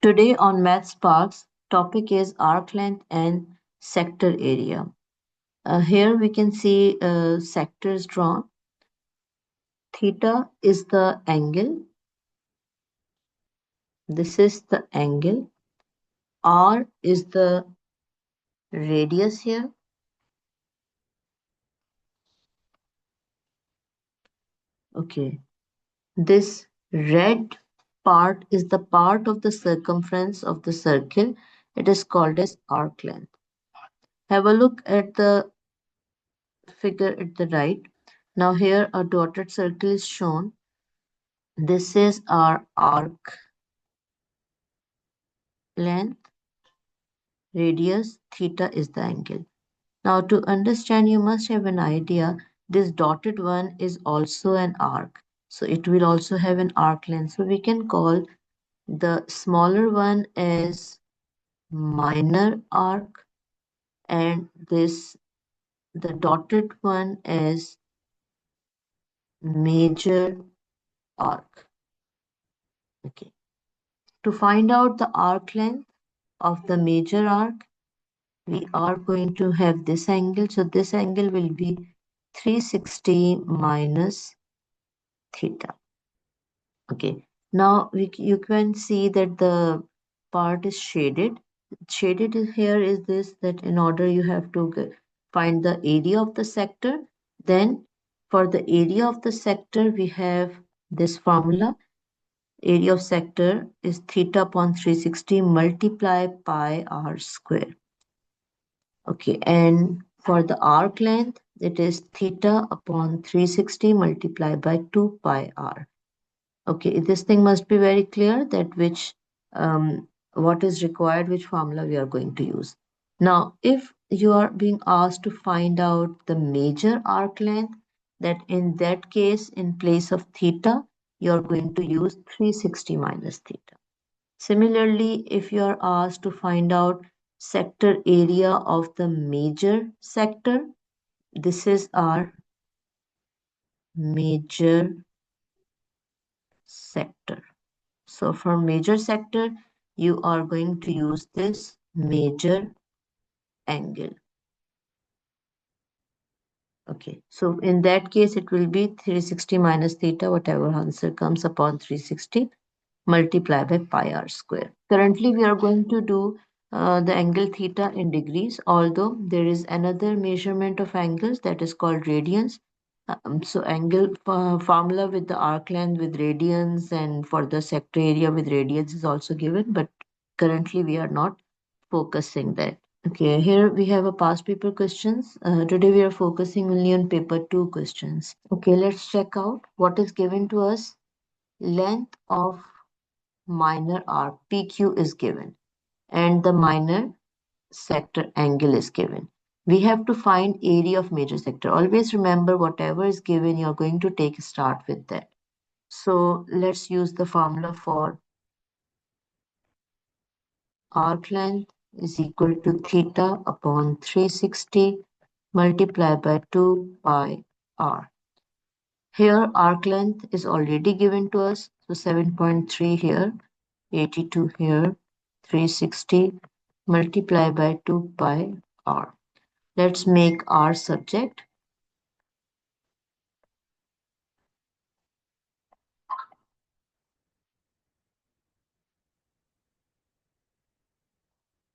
Today on Math Sparks, topic is arc length and sector area. Here we can see sectors drawn. Theta is the angle. This is the angle. R is the radius here. Okay. This red part is the part of the circumference of the circle. It is called as arc length. Have a look at the figure at the right. Now here a dotted circle is shown. This is our arc length, radius, theta is the angle. Now to understand, you must have an idea, this dotted one is also an arc. So it will also have an arc length. So we can call the smaller one as minor arc and the dotted one as major arc. Okay. To find out the arc length of the major arc, we are going to have this angle. So this angle will be 360 minus theta. Okay. Now you can see that the part is shaded. Shaded here is this, that in order you have to find the area of the sector. Then for the area of the sector, we have this formula. Area of sector is theta upon 360 multiply pi r square. Okay, and for the arc length, it is theta upon 360 multiplied by 2 pi r. Okay, this thing must be very clear that what is required, which formula we are going to use. Now, if you are being asked to find out the major arc length, that in that case, in place of theta, you are going to use 360 minus theta. Similarly, if you are asked to find out sector area of the major sector, this is our major sector. So for major sector, you are going to use this major angle. Okay, so in that case, it will be 360 minus theta, whatever answer comes upon 360, multiply by pi r square. Currently, we are going to do the angle theta in degrees, although there is another measurement of angles that is called radians. So angle formula with the arc length with radians and for the sector area with radians is also given, but currently we are not focusing that. Okay, here we have a past paper questions. Today we are focusing only on paper 2 questions. Okay, let's check out what is given to us. Length of minor arc PQ is given and the minor sector angle is given. We have to find area of major sector. Always remember whatever is given, you're going to take a start with that. So let's use the formula for arc length is equal to theta upon 360 multiplied by 2 pi r. Here arc length is already given to us. So 7.3 here, 82 here, 360 multiplied by 2 pi r. Let's make r subject.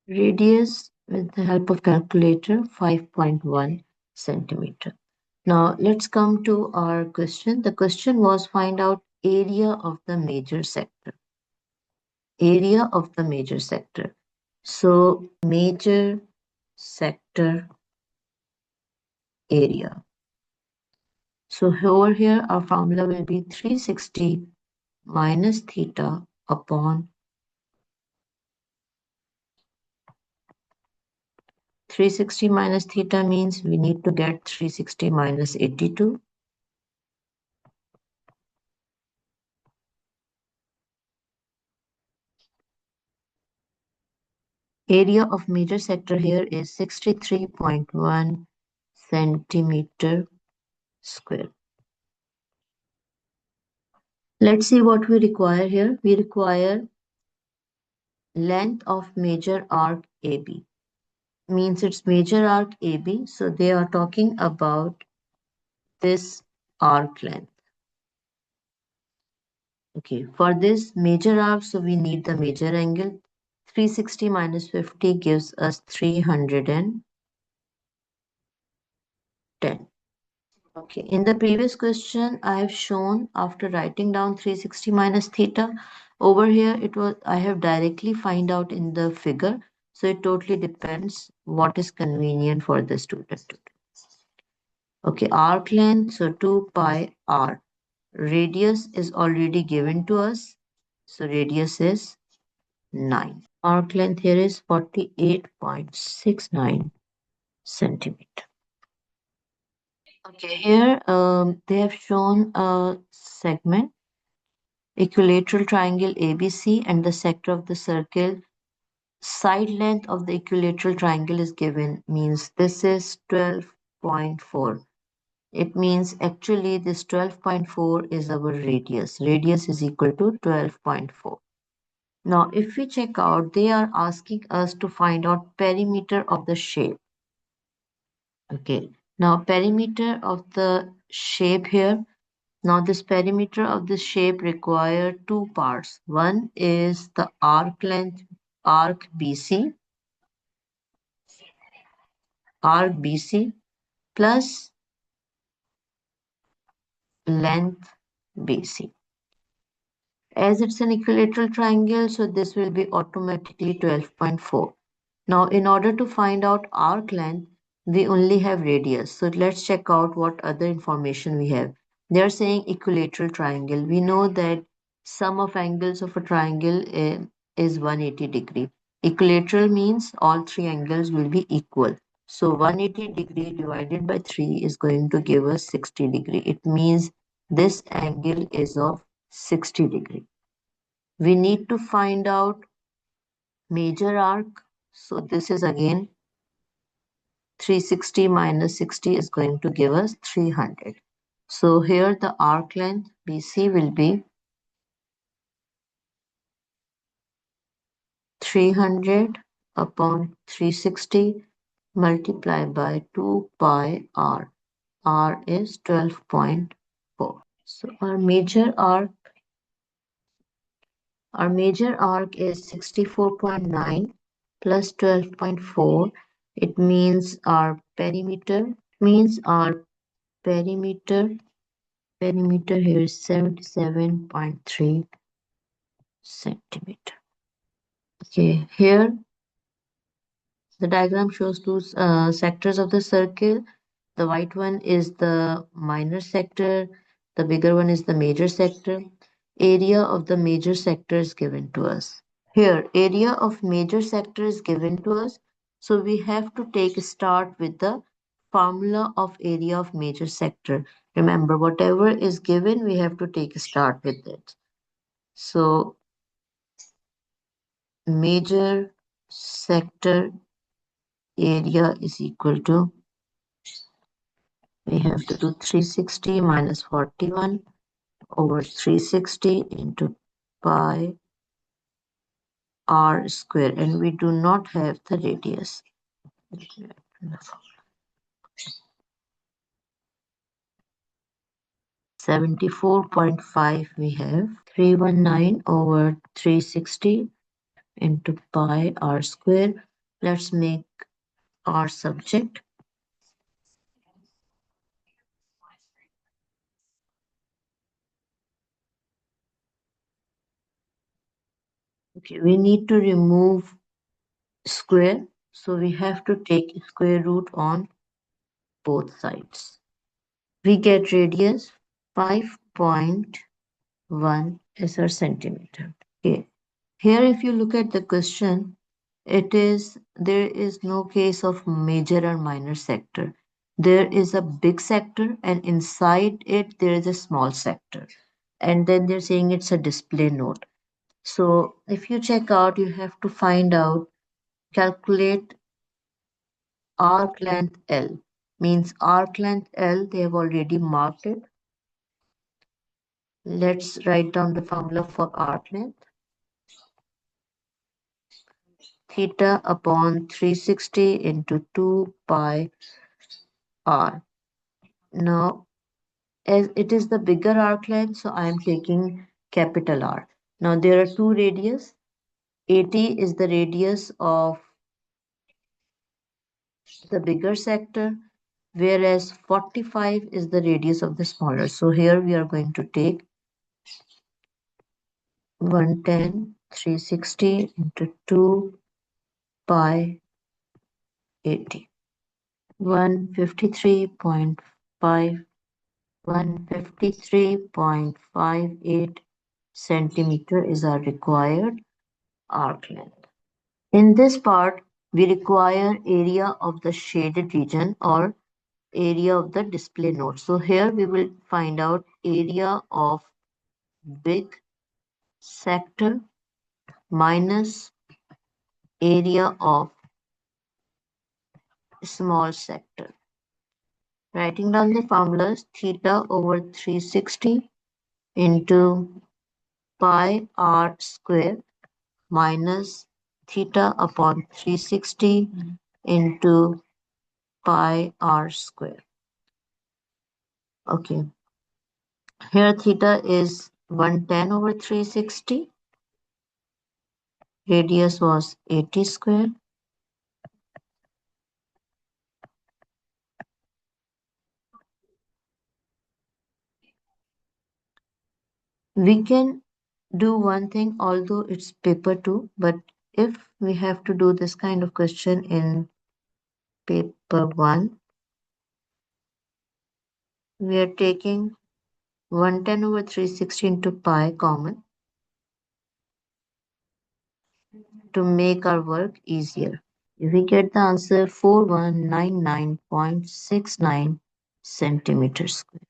Radius with the help of calculator 5.1 centimeter. Now let's come to our question. The question was find out area of the major sector. Area of the major sector. So major sector area. So over here our formula will be 360 minus theta upon 360 minus theta means we need to get 360 minus 82. Area of major sector here is 63.1 centimeter square. Let's see what we require here. We require length of major arc AB. Means it's major arc AB, so they are talking about this arc length. Okay, for this major arc, so we need the major angle. 360 minus 50 gives us 310. Okay, in the previous question, I have shown after writing down 360 minus theta. Over here, it was I have directly find out in the figure. So it totally depends what is convenient for the student to do. Okay, arc length, so 2 pi r. Radius is already given to us. So radius is 9. Arc length here is 48.69 centimeter. Okay, here they have shown a segment, equilateral triangle ABC, and the sector of the circle. Side length of the equilateral triangle is given, means this is 12.4. It means actually this 12.4 is our radius. Radius is equal to 12.4. Now, if we check out, they are asking us to find out perimeter of the shape. Okay, now perimeter of the shape here. Now this perimeter of this shape require two parts. One is the arc length, arc BC, arc BC plus length BC. As it's an equilateral triangle, so this will be automatically 12.4. Now, in order to find out arc length, we only have radius. So let's check out what other information we have. They're saying equilateral triangle. We know that sum of angles of a triangle is 180 degree. Equilateral means all three angles will be equal. So 180 degree divided by 3 is going to give us 60 degree. It means this angle is of 60 degree. We need to find out major arc. So this is again 360 minus 60 is going to give us 300. So here the arc length BC will be 300 upon 360 multiplied by 2 pi r. R is 12.4. So our major arc is 64.9 plus 12.4. It means our perimeter here is 77.3 centimeter. Okay, here the diagram shows two sectors of the circle. The white one is the minor sector, the bigger one is the major sector. Area of the major sector is given to us. Here, area of major sector is given to us. So we have to take a start with the formula of area of major sector. Remember, whatever is given, we have to take a start with it. So major sector area is equal to, we have to do 360 minus 41 over 360 into pi r square, and we do not have the radius. 74.5 we have. 319 over 360 into pi r square. Let's make our subject. Okay, we need to remove square, so we have to take square root on both sides. We get radius 5.1 as our centimeter. Okay. Here, if you look at the question, there is no case of major or minor sector. There is a big sector, and inside it there is a small sector. And then they're saying it's a display node. So if you check out, you have to find out, calculate arc length L. Means arc length L, they have already marked it. Let's write down the formula for arc length. theta upon 360 into 2 pi r. Now, as it is the bigger arc length, so I am taking capital R. Now, there are two radius. 80 is the radius of the bigger sector, whereas 45 is the radius of the smaller. So here we are going to take 110, 360 into 2 pi 80. 153.5 153.58 centimeter is our required arc length. In this part, we require area of the shaded region or area of the display node. So here we will find out area of big sector minus area of small sector. Writing down the formulas, theta over 360 into pi r square minus theta upon 360 into pi r square. Okay, here theta is 110 over 360. Radius was 80 square. We can do one thing, although it's paper 2, but if we have to do this kind of question in paper 1, we are taking 110 over 360 into pi common to make our work easier. We get the answer 4199.69 centimeters square.